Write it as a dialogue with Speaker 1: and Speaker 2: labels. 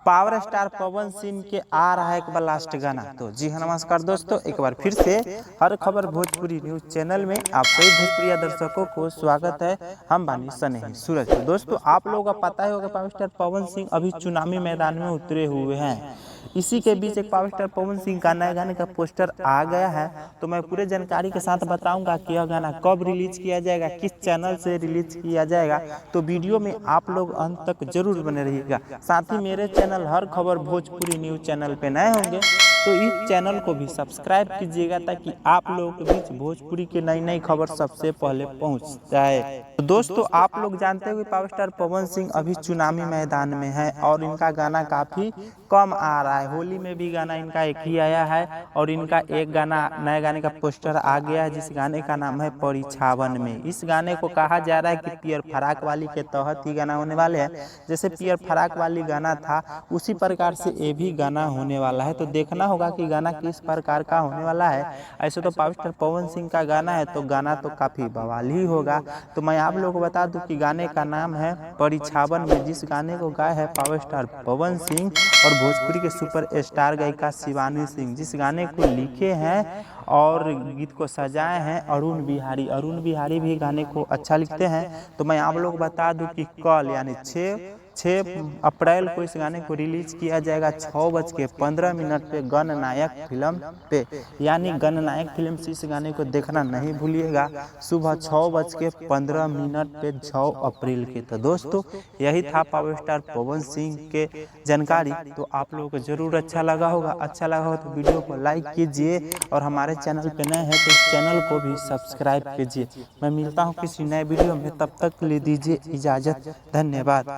Speaker 1: Power star Pawan Singh के आ रहा है एक बार लास्ट गाना। तो जी हाँ, नमस्कार दोस्तों, एक बार फिर से हर खबर भोजपुरी न्यूज चैनल में आप सभी भोजपुरी दर्शकों को स्वागत है। हम बानी स्नेही सूरज। तो दोस्तों, आप लोगों का पता ही होगा पावर स्टार पवन सिंह अभी चुनावी मैदान में उतरे हुए हैं। इसी के बीच एक पावर स्टार पवन सिंह का नए गाने का पोस्टर आ गया है। तो मैं पूरे जानकारी के साथ बताऊंगा कि यह गाना कब रिलीज किया जाएगा, किस चैनल से रिलीज किया जाएगा। तो वीडियो में आप लोग अंत तक जरूर बने रहिएगा। साथ ही मेरे चैनल हर खबर भोजपुरी न्यूज चैनल पे नए होंगे तो इस चैनल को भी सब्सक्राइब कीजिएगा, ताकि आप लोगों के बीच भोजपुरी की नई नई खबर सबसे पहले पहुंच जाए। तो दोस्तों, आप लोग जानते हो कि पावर स्टार पवन सिंह अभी चुनावी मैदान में है और इनका गाना काफी कम आ रहा है। होली में भी गाना इनका एक ही आया है और इनका एक गाना नए गाने का पोस्टर आ गया है, जिस गाने का नाम है परिछावन में। इस गाने को कहा जा रहा है कि पियर फराक वाली के तहत ही गाना होने वाले हैं। जैसे पियर फराक वाली गाना था, उसी प्रकार से ये भी गाना होने वाला है। तो देखना होगा कि गाना किस प्रकार का होने वाला है। ऐसे तो पावर स्टार पवन सिंह का गाना है तो गाना तो काफी बवाल ही होगा। तो मैं आप लोगों को बता दूं कि गाने का नाम है परिछावन में। जिस गाने को गाया है पावर स्टार पवन सिंह और भोजपुरी के सुपर स्टार गायिका शिवानी सिंह। जिस गाने को लिखे हैं और गीत को सजाए हैं अरुण बिहारी। अरुण बिहारी भी गाने को अच्छा लिखते हैं। तो मैं आप लोग बता दूं कि कल यानी 6 अप्रैल को इस गाने को रिलीज किया जाएगा 6:15 पे गणनायक फिल्म पे। यानी गणनायक फिल्म से इस गाने को देखना नहीं भूलिएगा, सुबह 6:15 पे 6 अप्रैल के। तो दोस्तों, यही था पावर स्टार पवन सिंह के जानकारी। तो आप लोगों को जरूर अच्छा लगा होगा। अच्छा लगा हो तो वीडियो को लाइक कीजिए और हमारे चैनल पे नए हैं तो इस चैनल को भी सब्सक्राइब कीजिए। मैं मिलता हूँ किसी नए वीडियो में, तब तक ले दीजिए इजाजत। धन्यवाद।